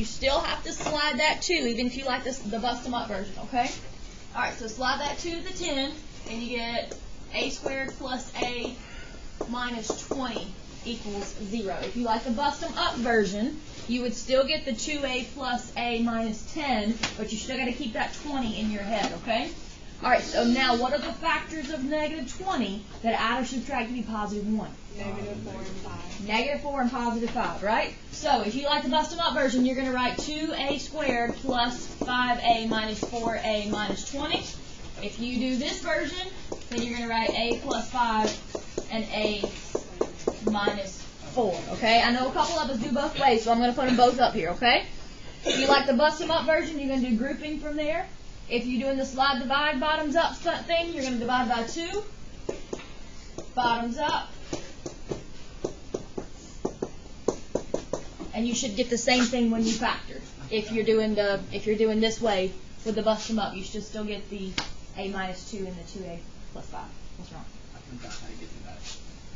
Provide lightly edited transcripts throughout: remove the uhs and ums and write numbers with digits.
You still have to slide that 2, even if you like the bust them up version, okay? Alright, so slide that 2 to the 10, and you get a squared plus a minus 20 equals 0. If you like the bust them up version, you would still get the 2a plus a minus 10, but you still got to keep that 20 in your head, okay? Alright, so now what are the factors of negative 20 that add or subtract to be positive 1? Negative 4 and 5. Negative 4 and positive 5, right? So if you like the bust them up version, you're going to write 2a squared plus 5a minus 4a minus 20. If you do this version, then you're going to write a plus 5 and a minus 4, okay? I know a couple of us do both ways, so I'm going to put them both up here, okay? If you like the bust them up version, you're going to do grouping from there. If you're doing the slide divide bottoms up thing, you're going to divide by 2, bottoms up, and you should get the same thing when you factor. If you're doing this way with the bust them up, you should still get the a minus 2 and the 2a plus 5. What's wrong? I forgot how to get to that.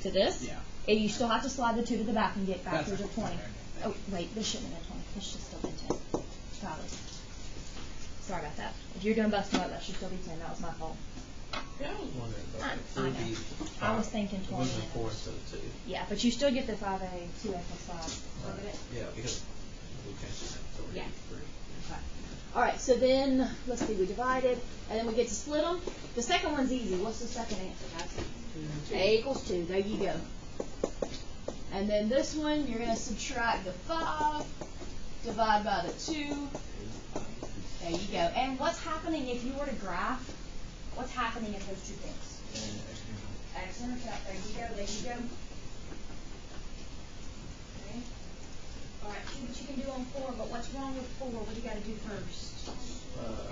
To this? Yeah. And you still have to slide the 2 to the back and get factors of 20. Okay. Oh, wait, this shouldn't have been 20. This should still be 10. Probably. Sorry about that. If you're doing bust them up, that should still be 10. That was my fault. Yeah, I was wondering about that. I know. I was thinking 20. It wasn't 4 instead of 2. Yeah, but you still get the 5a, 2a plus 5. Right. Yeah, because we can't do that. So Yeah. 3. Okay. All right, so then, let's see, we divided, and then we get to split them. The second one's easy. What's the second answer, guys? A equals 2. There you go. And then this one, you're going to subtract the 5, divide by the 2. There you go. And what's happening if you were to graph? What's happening in those two things? X intercept. There you go. There you go. Okay. All right. See what you can do on 4. But what's wrong with 4? What do you got to do first?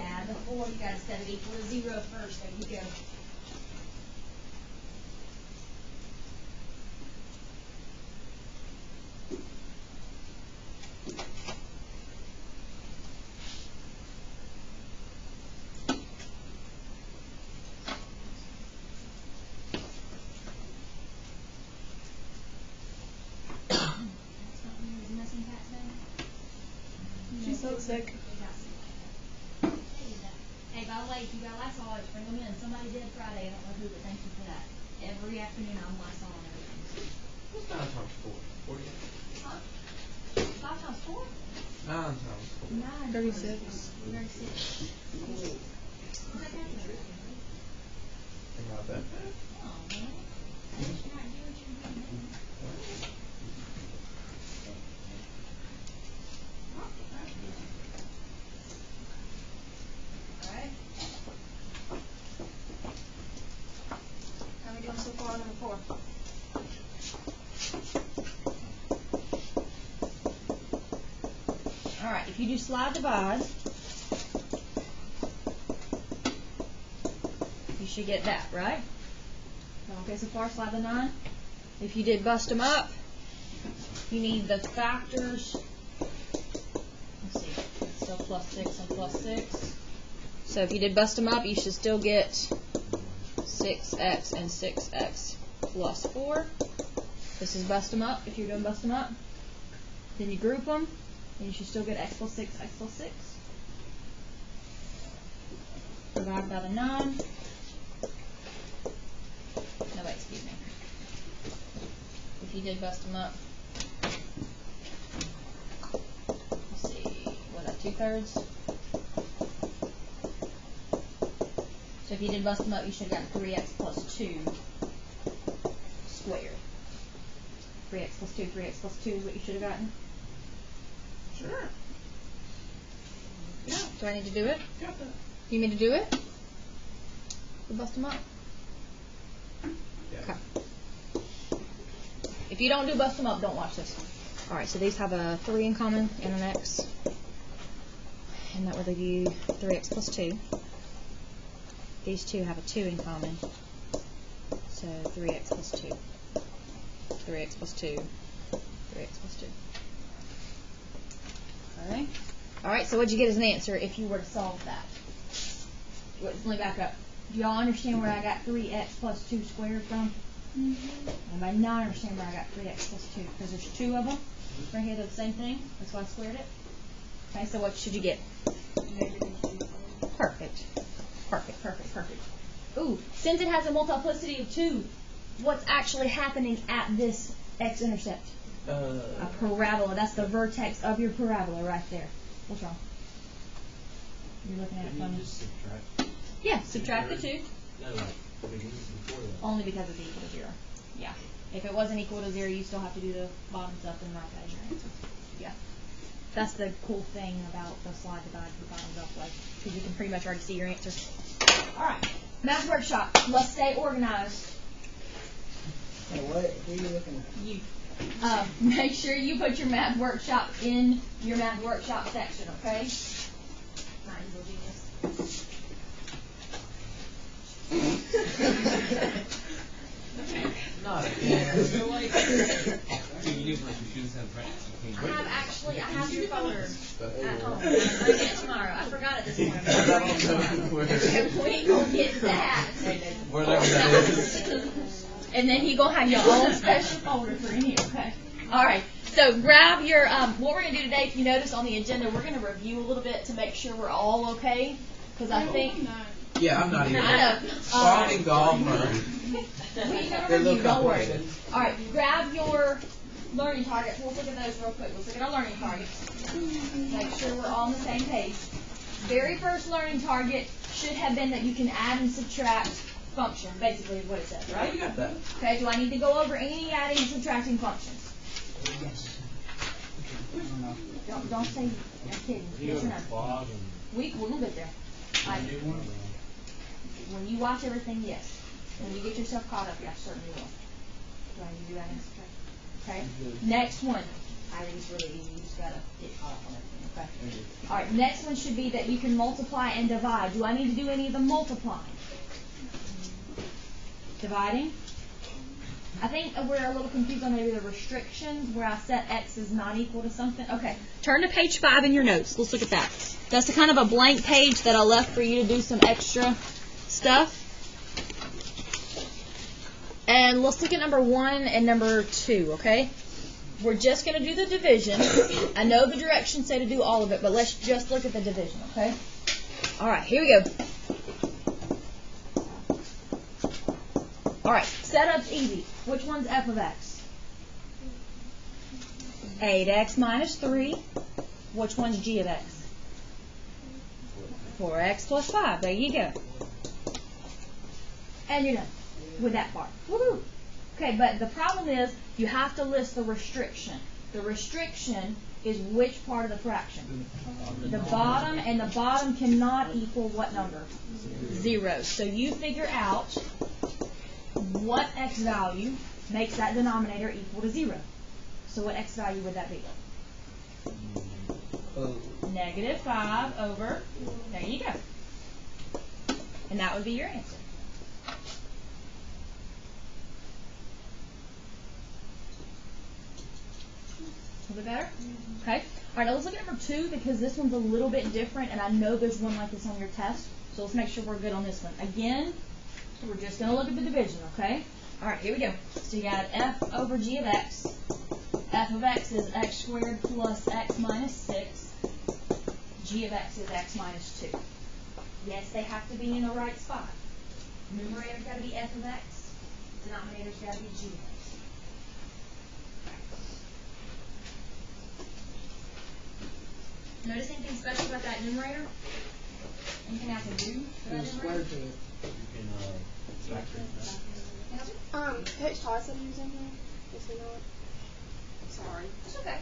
Add the 4. You got to set it equal to 0 first. There you go. She's so sick. Hey, by the way, if you got Lysol, always bring them in. Somebody did Friday. I don't know who, but thank you for that. Every afternoon I'm Lysol and everything. What's 9 times 4? 48. Huh? 5 times 4? 9 times 4. 9. 36. 36. What's that calculator? Think about that. Oh, man. You're not doing what you're doing. Alright. How are we doing so far on number 4? Alright, if you do slide divide, you should get that, right? Okay, so far, slide the 9. If you did bust them up, you need the factors. Let's see, it's still plus 6 and plus 6. So if you did bust them up, you should still get 6x and 6x plus 4. This is bust them up. If you're doing bust them up, then you group them, and you should still get x plus 6, x plus 6. Divide by the 9. No, wait, excuse me. If you did bust them up, let's see, what, 2/3? So if you did bust them up, you should have gotten 3x plus 2 squared. 3x plus 2, 3x plus 2 is what you should have gotten? Sure. Yeah. Do I need to do it? Got that. You need me to do it? To bust them up? Yeah. Okay. If you don't do bust them up, don't watch this one. Alright, so these have a 3 in common and an x. And that would leave you 3x plus 2. These two have a 2 in common. So 3x plus 2. 3x plus 2. 3x plus 2. Alright. Alright, so what'd you get as an answer if you were to solve that? Let me back up. Do y'all understand where I got 3x plus 2 squared from? Mm-hmm. Anybody not understand where I got 3x plus 2? Because there's 2 of them. Right here, they're the same thing. That's why I squared it. Okay, so what should you get? Negative 2. Perfect. Perfect, perfect, perfect. Ooh, since it has a multiplicity of 2, what's actually happening at this x-intercept? A parabola. That's the vertex of your parabola right there. What's wrong? You're looking at it funny. Just subtract. Yeah, subtract the 2. No, like, because before that. Only because it's equal to 0. Yeah. If it wasn't equal to 0, you still have to do the bottoms up and write that as your answer. Yeah. That's the cool thing about the slide divide the bottoms up way, because you can pretty much already see your answer. All right. Math workshop. Let's stay organized. Hey, who are you looking at? You. Make sure you put your math workshop in your math workshop section, okay? Not evil genius. Not You do like your shoes have practice. I have your folder at home. I'm going to get it tomorrow. I forgot it this morning. I'm gonna bring it tomorrow. We gonna get that. Whatever that is. And then you gonna have your own special folder for in here, okay? All right. So grab your. What we're gonna do today, if you notice on the agenda, we're gonna review a little bit to make sure we're all okay. Because I think. Yeah, I'm not even. I know. Starting golf. We gonna They're a little review. Don't worry. complicated. All right. Grab your learning targets. We'll look at those real quick. Let's look at our learning targets. Make sure we're all on the same page. Very first learning target should have been that you can add and subtract function. Basically, is what it says, right? You got that. Okay. Do I need to go over any adding and subtracting functions? Don't say I'm kidding. Yes or no? We're gonna get there. When you watch everything, yes. When you get yourself caught up, yes, certainly will. Do I need to do that in subtraction? Okay. Next one. I think it's really easy. You just gotta get caught up on everything. Okay. All right. Next one should be that you can multiply and divide. Do I need to do any of the multiplying? Dividing. I think we're a little confused on maybe the restrictions where I set x is not equal to something. Okay. Turn to page 5 in your notes. Let's look at that. That's the kind of a blank page that I left for you to do some extra stuff. And let's look at number 1 and number 2, okay? We're just going to do the division. I know the directions say to do all of it, but let's just look at the division, okay? All right, here we go. All right, setup's easy. Which one's f of x? 8x minus 3. Which one's g of x? 4x plus 5. There you go. And you're done with that part. Woohoo! Okay, but the problem is you have to list the restriction. The restriction is which part of the fraction? The bottom, and the bottom cannot equal what number? 0. So you figure out what x value makes that denominator equal to 0. So what x value would that be? Negative 5 over, there you go. And that would be your answer. A little bit better? Okay. All right, now let's look at number 2 because this one's a little bit different, and I know there's one like this on your test. So let's make sure we're good on this one. Again, we're just going to look at the division, okay? All right, here we go. So you got f over g of x. F of x is x squared plus x minus 6. G of x is x minus 2. Yes, they have to be in the right spot. Numerator's got to be f of x. Denominator's got to be g of x. Notice anything special about that numerator? Anything I can do for that numerator? You can factor it. Coach Todd said he was in here. Is he not? Sorry. That's okay.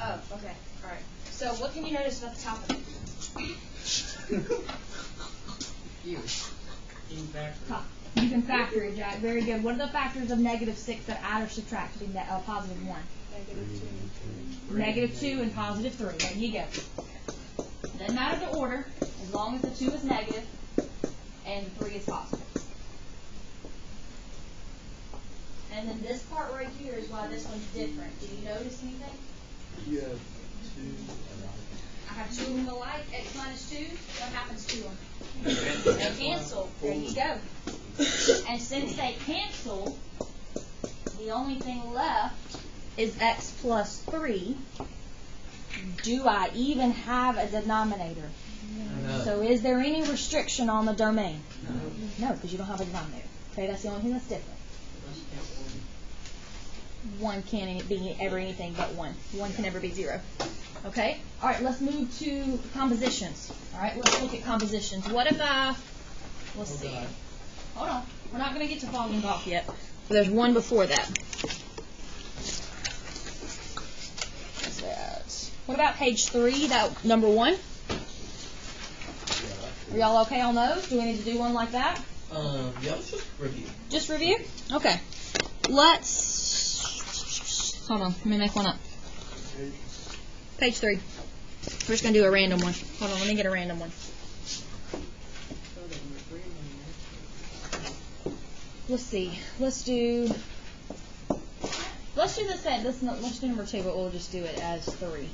Oh, okay. All right. So what can you notice at the top of it? Top. You can factor it, Jack. Very good. What are the factors of negative 6 that add or subtract to be positive 1? Negative 2 and positive 3. There you go. Doesn't matter the order, as long as the 2 is negative and the 3 is positive. And then this part right here is why this one's different. Do you notice anything? You have 2. I have 2 of them alike, x minus 2. What happens to them? They cancel. There you go. And since they cancel, the only thing left is x plus 3, do I even have a denominator? No. So is there any restriction on the domain? No, because you don't have a denominator. Okay, that's the only thing that's different. 1 can't be ever anything but 1. 1 can never be 0. Okay? All right, let's move to compositions. All right, let's look at compositions. What if let's see. Hold on. We're not going to get to fog and golf yet. There's one before that. What's that? What about page 3, that number 1? Are y'all okay on those? Do we need to do one like that? Yeah, let's just review. Just review? Okay. Hold on, let me make one up. Page 3. We're just going to do a random one. Hold on, let me get a random one. Let's see. Let's do this at let's do number 2, but we'll just do it as 3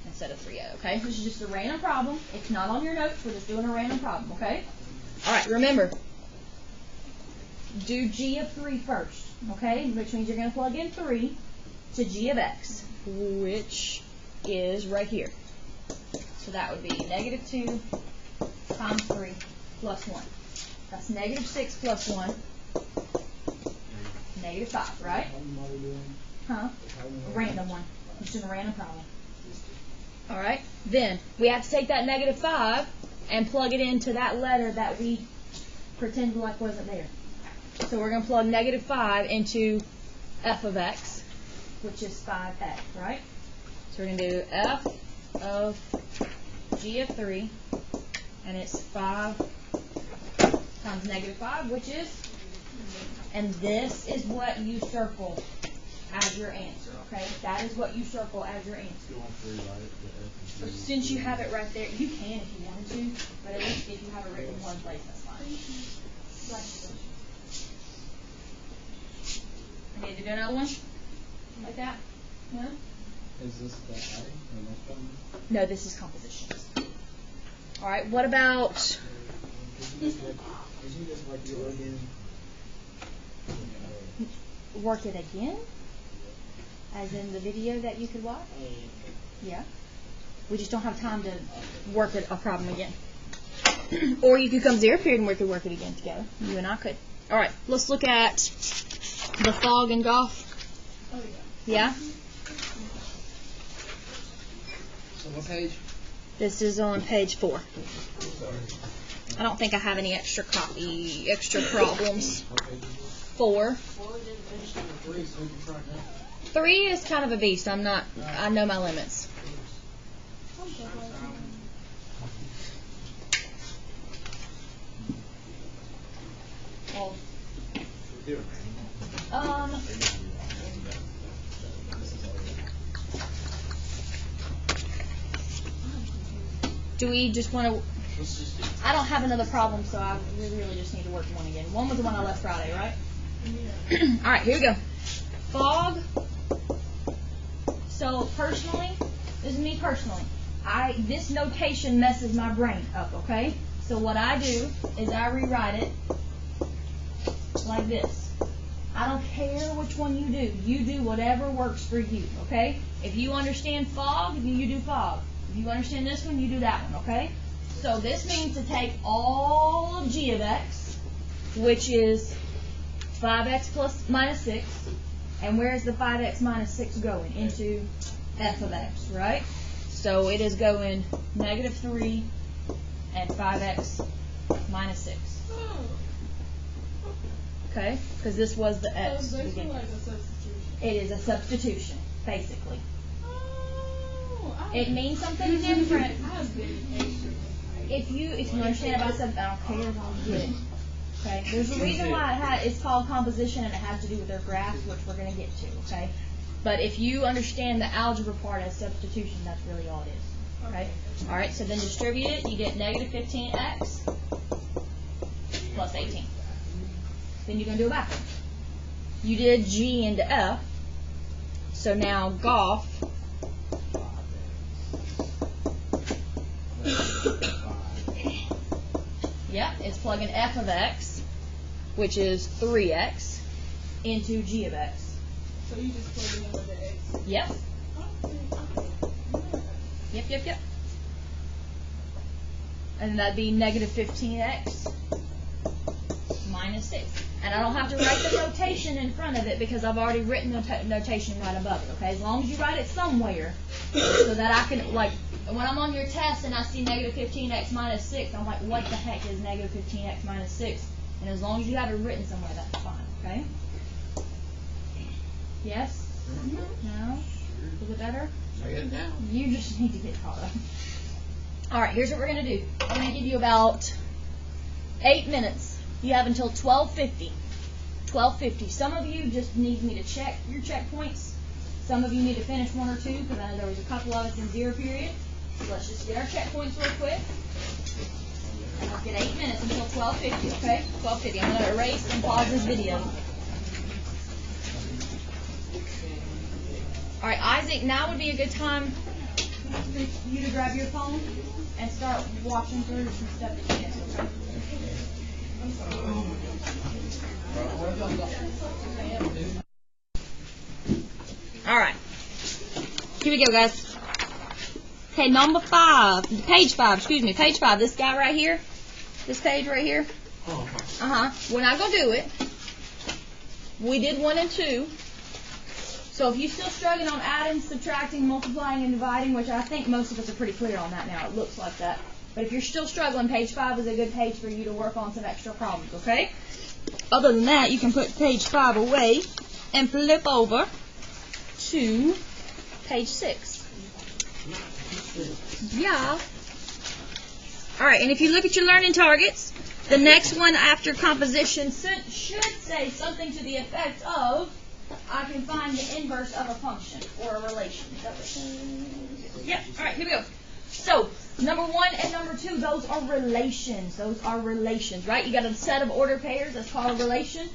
instead of 3A, okay? This is just a random problem. It's not on your notes. We're just doing a random problem, okay? All right, remember, do g of 3 first, okay? Which means you're going to plug in 3 to g of x, which is right here. So that would be -2 times 3 plus 1. That's -6 plus 1. -5, right? Huh? A random one. Just doing a random problem. All right. Then we have to take that -5 and plug it into that letter that we pretended like wasn't there. So we're going to plug -5 into f of x, which is 5x, right? So we're going to do f of g of 3, and it's 5 times -5, which is, and this is what you circle as your answer, okay? That is what you circle as your answer. Since you have it right there, you can if you wanted to, but at least if you have it written in one place, that's fine. Okay, to do another one? Like that? No? Is this the A or next one? No, this is compositions. All right, what about... Did you just like do it again? Work it again? As in the video that you could watch? Yeah. We just don't have time to work a problem again. Or you could come to your period and we could work it again together. You and I could. All right, let's look at the fog and golf. Oh, Yeah? So what page? This is on page 4. I don't think I have any extra problems. 4. 3 is kind of a beast. I know my limits. Do we just want to... I don't have another problem, so we really just need to work one again. One was the one I left Friday, right? All right, here we go. Fog. So personally, this is me personally. This notation messes my brain up, okay? So what I do is I rewrite it like this. I don't care which one you do. You do whatever works for you, okay? If you understand fog, you do fog. If you understand this one, you do that one, okay? So this means to take all of g of x, which is 5x minus 6, and where is the 5x minus 6 going? Into f of x, right? So it is going -3 and 5x minus 6. Okay? Because this was the x. So it's basically like a substitution. It is a substitution, basically. Oh, It means something different. I have been extra. If you understand about something, I don't care if you get it. Okay? There's a reason why it's called composition, and it has to do with their graphs, which we're going to get to, okay? But if you understand the algebra part as substitution, that's really all it is. Okay? All right, so then distribute it. You get -15x plus 18. Then you're going to do it backwards. You did g into f, so now golf it's plugging f of x, which is 3x, into g of x. So you just plug in with the X. Yep. Yep. And that'd be negative 15x minus 6. And I don't have to write the notation in front of it because I've already written the notation right above it, okay? As long as you write it somewhere so that I can, like, when I'm on your test and I see negative 15x minus 6, I'm like, what the heck is negative 15x minus 6? And as long as you have it written somewhere, that's fine, okay? Yes? No? Is it better? I get it down. You just need to get caught up. All right, here's what we're going to do. I'm going to give you about 8 minutes. You have until 12:50. 12:50. Some of you just need me to check your checkpoints. Some of you need to finish 1 or 2 because I know there was a couple of us in 0 period. So let's just get our checkpoints real quick. And I'll get 8 minutes until 12:50, okay? 12:50. I'm going to erase and pause this video. All right, Isaac, now would be a good time for you to grab your phone and start watching through some stuff that you missed, okay? All right. Here we go, guys. Okay, number 5. Page 5, excuse me. Page 5. This guy right here. This page right here. We're not going to do it. We did 1 and 2. So if you're still struggling on adding, subtracting, multiplying, and dividing, which I think most of us are pretty clear on that now. It looks like that. But if you're still struggling, page 5 is a good page for you to work on some extra problems, okay? Other than that, you can put page 5 away and flip over to page 6. Yeah. All right, and if you look at your learning targets, the next one after composition should say something to the effect of, I can find the inverse of a function or a relation. Yep. All right, here we go. So, number 1 and number 2, those are relations. Those are relations, right? You got a set of ordered pairs. That's called a relation.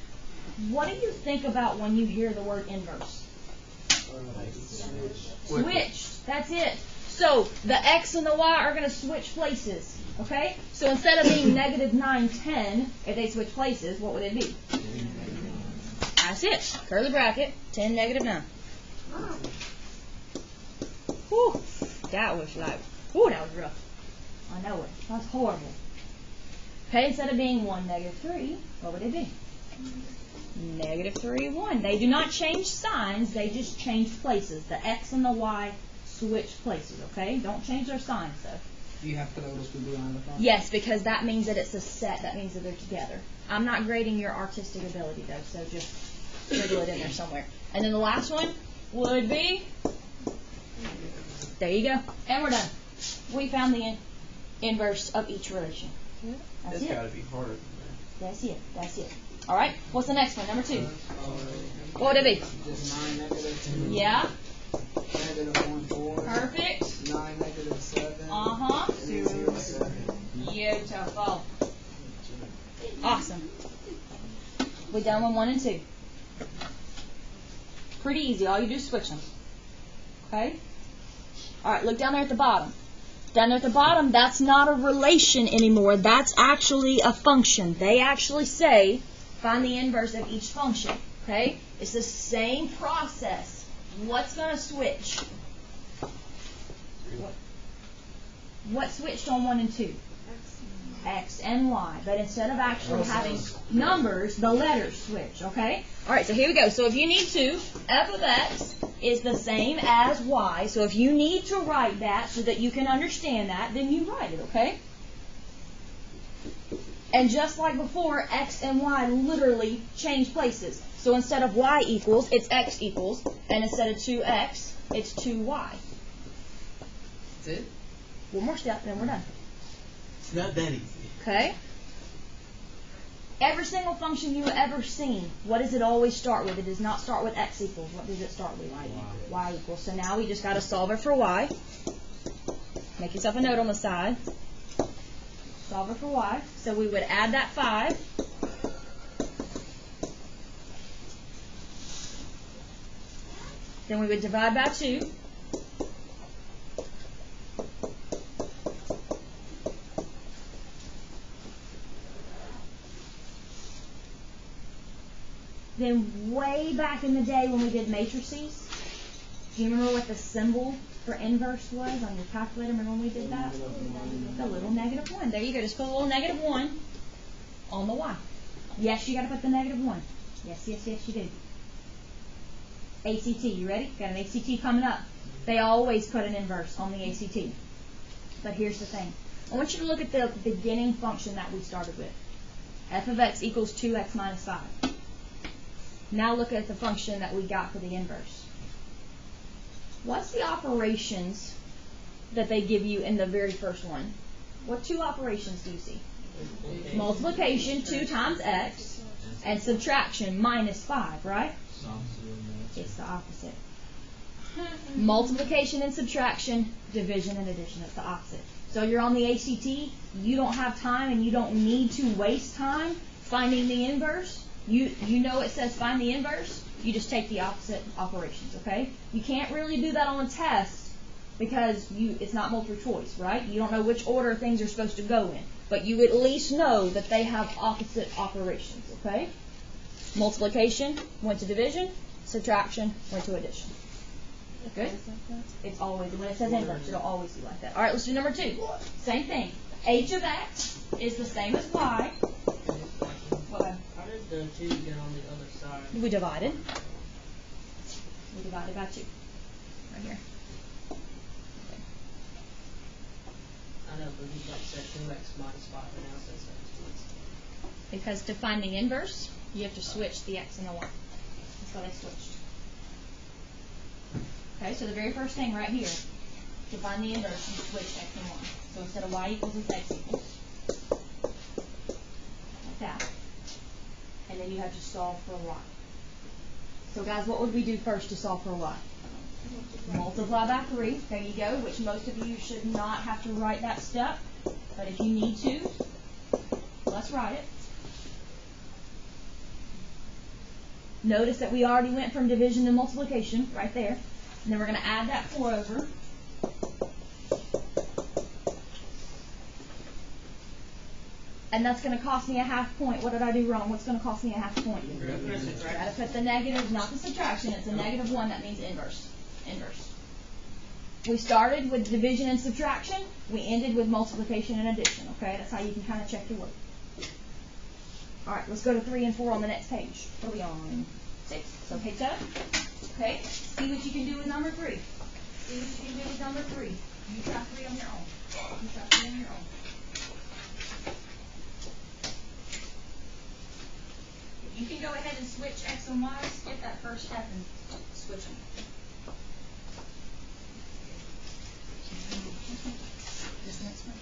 What do you think about when you hear the word inverse? Switched. That's it. So, the x and the y are going to switch places, okay? So, instead of being negative 9, 10, if they switch places, what would it be? That's it. Curly bracket, 10, negative 9. Whew. That was like, whew, that was rough. I know it. That's horrible. Okay, instead of being 1, negative 3, what would it be? Negative 3, 1. They do not change signs. They just change places. The x and the y switch places, okay? Don't change their signs, though. Do you have to put those people on the phone? Yes, because that means that it's a set. That means that they're together. I'm not grading your artistic ability, though, so just scribble it in there somewhere. And then the last one would be, there you go. And we're done. We found the inverse of each relation. That's That's it. got to be harder than That's it. That's it. All right. What's the next one? Number 2. What would it be? Just 9, negative 2. Yeah. Negative 1, 4. Perfect. 9, negative 7. Uh-huh. 0, 7. Beautiful. Awesome. We're done with 1 and 2. Pretty easy. All you do is switch them. Okay? All right, look down there at the bottom. Down there at the bottom, that's not a relation anymore. That's actually a function. They actually say, find the inverse of each function. Okay? It's the same process. What's going to switch? What switched on 1 and 2? X and Y. But instead of actually having numbers, the letters switch. Okay? All right, so here we go. So if you need to, f of x is the same as y. So if you need to write that so that you can understand that, then you write it, okay? And just like before, x and y literally change places. So instead of y equals, it's x equals. And instead of 2x, it's 2y. That's it? One more step, then we're done. It's not that easy. Okay? Every single function you've ever seen, what does it always start with? It does not start with x equals. What does it start with? Y equals. So now we just got to solve it for y. Make yourself a note on the side. Solve it for y. So we would add that 5. Then we would divide by 2. Then way back in the day when we did matrices, do you remember what the symbol for inverse was on your calculator? Remember when we did that? The little -1. There you go. Just put a little -1 on the y. Yes, you got to put the -1. Yes, yes, yes, you do. ACT, you ready? Got an ACT coming up. They always put an inverse on the ACT. But here's the thing. I want you to look at the beginning function that we started with. F of x equals 2x minus 5. Now look at the function that we got for the inverse. What's the operations that they give you in the very first one? What two operations do you see? Multiplication, 2 times x, and subtraction, minus 5, right? It's the opposite. Multiplication and subtraction, division and addition. It's the opposite. So you're on the ACT, you don't have time and you don't need to waste time finding the inverse. You know it says find the inverse, you just take the opposite operations, okay? You can't really do that on a test because it's not multiple choice, right? You don't know which order things are supposed to go in, but you at least know that they have opposite operations, okay? Multiplication went to division, subtraction went to addition. Good? It's always, when it says inverse, it'll always be like that. All right, let's do number 2. Same thing. H of x is the same as y. What? How did the 2 get on the other side? We divided. We divided by 2. Right here. I know, but he like said 2x minus 5, and now it says x minus 5. Because to find the inverse, you have to switch the x and the y. That's why they switched. Okay, so the very first thing right here, to find the inverse, you switch x and y. So instead of y equals, it's x equals. Like that. And then you have to solve for y. So guys, what would we do first to solve for y? Multiply by 3. There you go, which most of you should not have to write that step. But if you need to, let's write it. Notice that we already went from division to multiplication right there. And then we're going to add that 4 over. And that's going to cost me a half point. What did I do wrong? What's going to cost me a half point? Got to put the negative, not the subtraction. It's a -1. That means inverse. Inverse. We started with division and subtraction. We ended with multiplication and addition. Okay, that's how you can kind of check your work. All right, let's go to 3 and 4 on the next page. What are we on? 6. So pick up. Okay, see what you can do with number 3. See what you can do with number 3. You try 3 on your own. You try 3 on your own. You can go ahead and switch x and y. Skip that first step and switch them. This next one.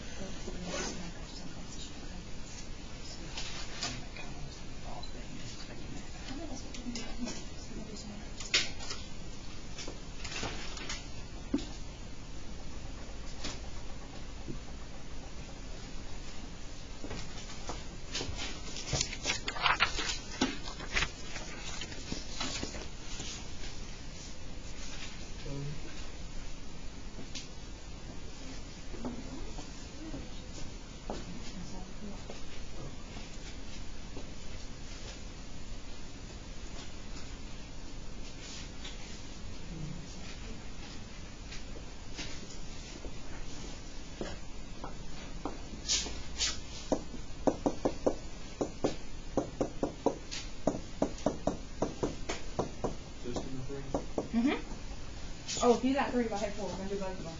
Oh, if you got 3, go ahead 4. We're going to do both of them.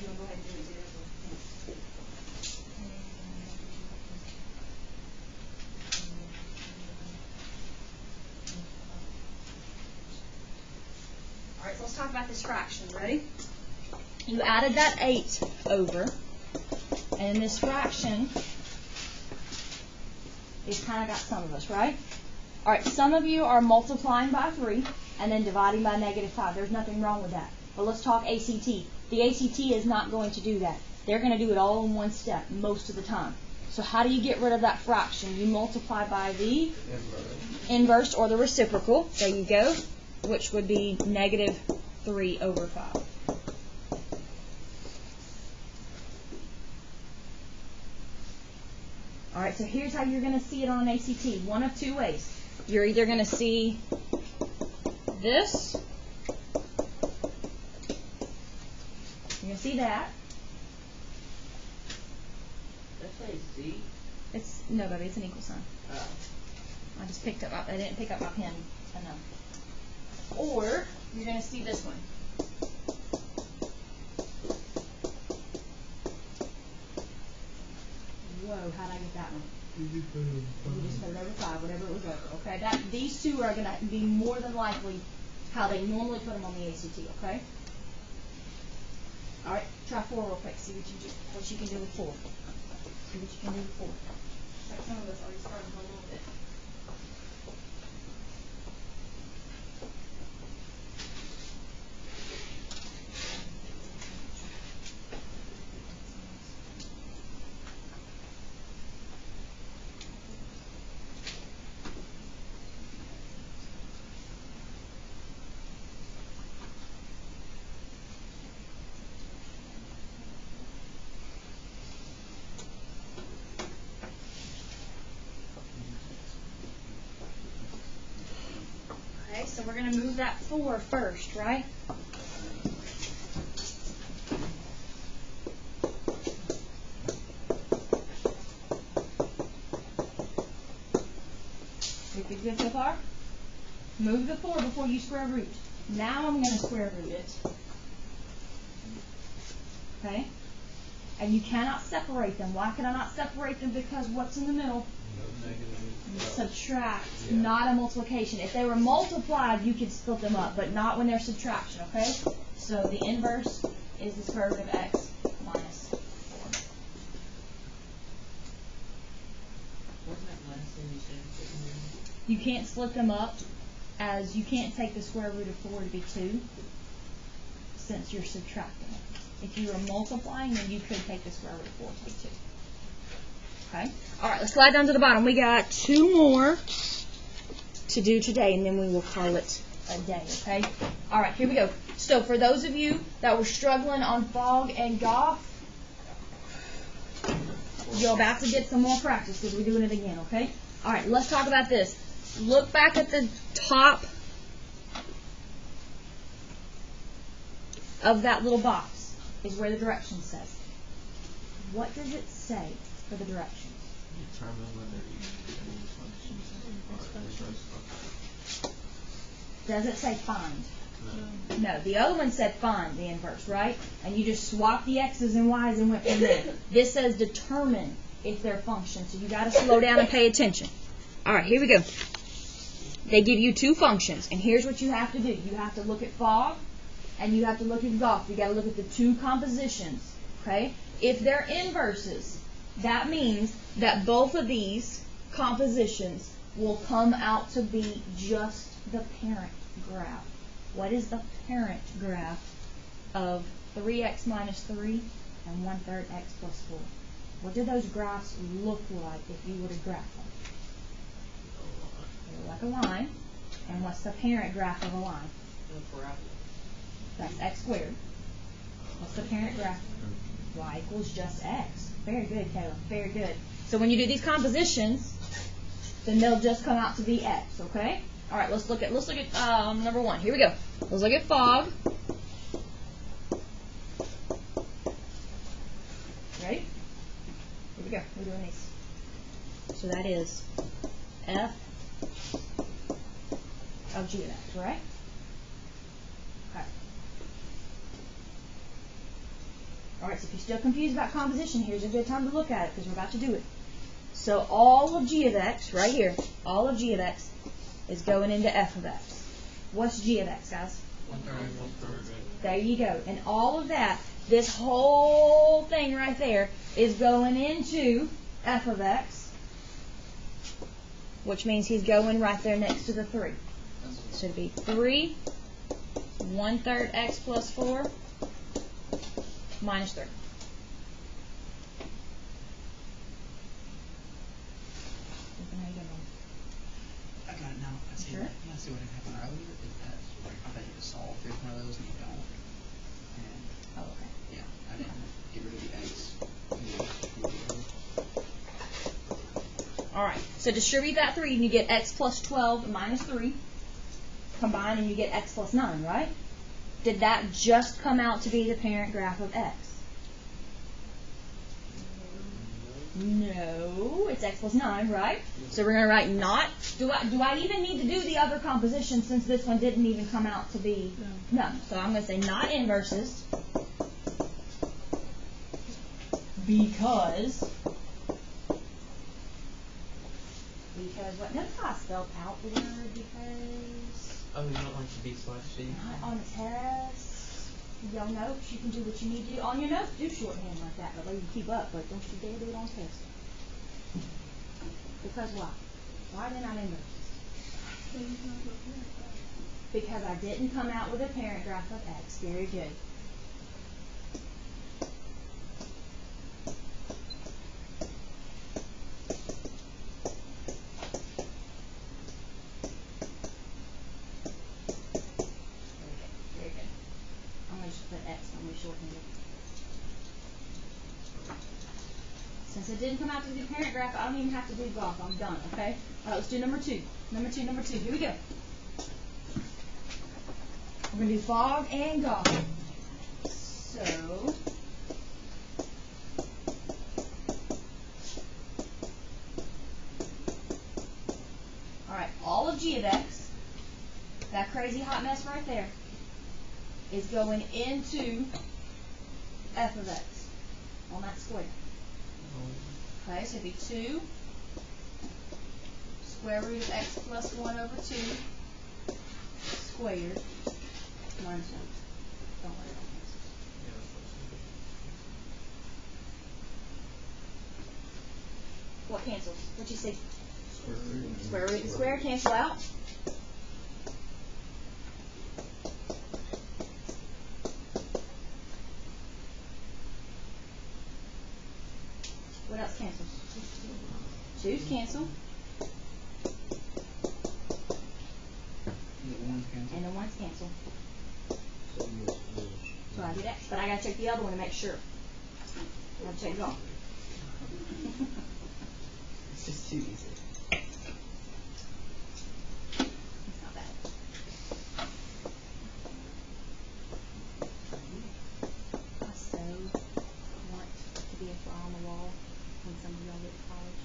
You want to go ahead and do it? All right, so let's talk about this fraction. Ready? You added that 8 over, and in this fraction, it's kind of got some of us, right? All right, some of you are multiplying by 3 and then dividing by -5. There's nothing wrong with that. But let's talk ACT. The ACT is not going to do that. They're going to do it all in one step most of the time. So how do you get rid of that fraction? You multiply by the inverse or the reciprocal. There you go, which would be -3 over 5. All right, so here's how you're going to see it on an ACT. One of 2 ways. You're either going to see solve this. You're going to see that. That's a Z. It's, no, baby, it's an equal sign. Oh. I just picked up, I didn't pick up my pen enough. Or, you're going to see this one. Whoa, how'd I get that one? You just put it over 5, whatever it was over, okay? These two are going to be more than likely how they normally put them on the ACT, okay? All right, try 4 real quick, see what you can do with 4. See what you can do with 4. Like some of us already started a little bit. Okay, so we're going to move that 4 first, right? We good so far? Move the 4 before you square root. Now I'm going to square root it. Okay? And you cannot separate them. Why can I not separate them? Because what's in the middle? Subtract, not a multiplication. If they were multiplied, you could split them up, but not when they're subtraction, okay? So the inverse is the square root of x minus 4. Wasn't that last thing you said? You can't split them up, as you can't take the square root of 4 to be 2, since you're subtracting it. If you were multiplying, then you could take the square root of 4 to be 2. Okay. All right, let's slide down to the bottom. We got 2 more to do today, and then we will call it a day, okay? All right, here we go. So for those of you that were struggling on Fog and Goff, you're about to get some more practice because we're doing it again, okay? All right, let's talk about this. Look back at the top of that little box is where the directions says. What does it say for the directions? Determine whether Does it say find? No. No, the other one said find the inverse, right? And you just swap the x's and y's and went from there. This says determine if they're functions, so you got to slow down and pay attention. All right, here we go. They give you 2 functions, and here's what you have to do. You have to look at Fog, and you have to look at Goff. You got to look at the 2 compositions, okay? If they're inverses, that means that both of these compositions will come out to be just the parent graph. What is the parent graph of 3x minus 3 and 1/3 x plus 4? What do those graphs look like if you were to graph them? They look like a line. And what's the parent graph of a line? That's x squared. What's the parent graph? Y equals just x. Very good, Caleb. Very good. So when you do these compositions, then they'll just come out to be x, okay? All right, let's look at number 1. Here we go. Let's look at Fog. Ready? Here we go. We're doing these. So that is f of g of x, right? Okay. All right, so if you're still confused about composition, here's a good time to look at it because we're about to do it. So all of g of x, right here, all of g of x is going into f of x. What's g of x, guys? 1/3. There you go. And all of that, this whole thing right there, is going into f of x, which means he's going right there next to the 3. So it'd be 3, 1/3 x plus 4, minus 3. I got it now. I see Sure. it. I see what happened earlier. Is that I bet you just solve through one of those and you don't. And Oh, okay. yeah, I didn't get rid of the x. All right. So distribute that 3 and you get x plus 12 minus 3. combine and you get x plus 9, right? Did that just come out to be the parent graph of x? No, it's x plus 9, right? So we're going to write not. Do I even need to do the other composition since this one didn't even come out to be? No. So I'm going to say not inverses. Because what? Notice how I spelled outward because Oh, you don't like to be /c? not on the test. Your notes, you can do what you need to do. On your notes, do shorthand like that, but let you keep up. But don't you dare do it on test. Because why? Why are they not inverses? Because I didn't come out with a parent graph of x. Very good. Very good. I'm going to just put x. I'm going to shorthand it. Since it didn't come out to the parent graph, I don't even have to do golf. I'm done, okay? All right, let's do number 2. Number 2. Here we go. We're going to do fog and golf. So, all right, all of g of x, that crazy hot mess right there, is going into f of x on that square. Okay, so it'd be 2 square root of x plus 1 over 2 squared minus 1. Don't worry about this. What cancels? What'd you say? Square root and square cancel out. What else cancels? 2's cancel. And the 1's cancel. So I did x, but I gotta check the other one to make sure. I gotta check it off. It's just too easy. It's not bad. I so want to be a fly on the wall when some of y'all get to college.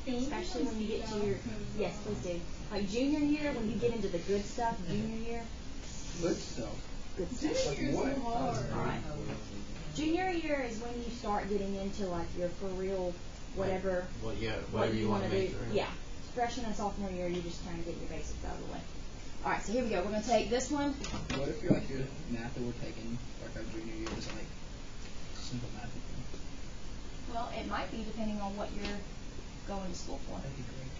Especially when you get to your, yes, please do. Like junior year, when you get into the good stuff, junior year. Good stuff. Good stuff. Like what? Alright. Junior year is when you start getting into like your for real whatever Well, yeah, what whatever you want to do. make. Yeah. Freshman and sophomore year you're just trying to get your basics out of the way. Alright, so here we go. We're gonna take this one. What if you're like your math that we're taking, like our junior year, is like simple math? Well, it might be depending on what you're going to school for. That'd be great.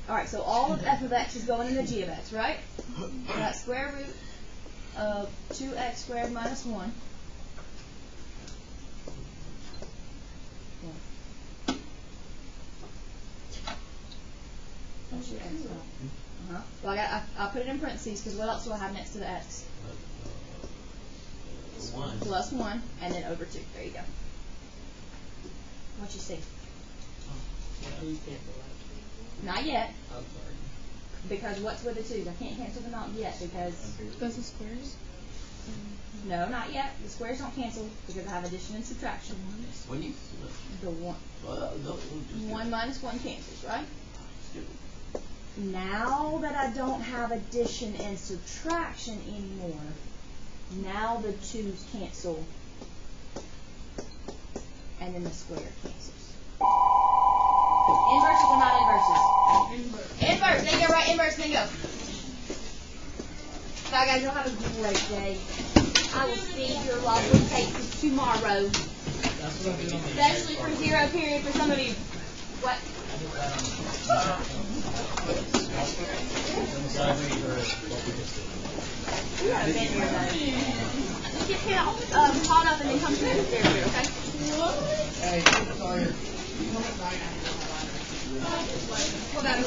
Alright, so all of f of x is going into g of x, right? So that's square root of 2x squared minus 1. That's your x well. Well, I'll put it in parentheses because what else do I have next to the x? Plus 1, and then over 2. There you go. What you see? You cancel that. Not yet, I'm sorry. because what's with the 2's? I can't cancel them out yet because... Does the squares? No, not yet. The squares don't cancel because I have addition and subtraction. When you The 1. well, no, just 1 minus 1 cancels, right? skip it. Now that I don't have addition and subtraction anymore, now the 2's cancel, and then the square cancels. Inverses or not inverses? Inverse. There you go, right? Inverse. Bingo. Bye, guys. You'll have a great day. I will see your lovely faces tomorrow. That's what I'm doing on the Especially for 0 period for some of you. What? Yeah, been here though. Just get caught up and then come to the 0 period, okay? Hey, sorry. What about it?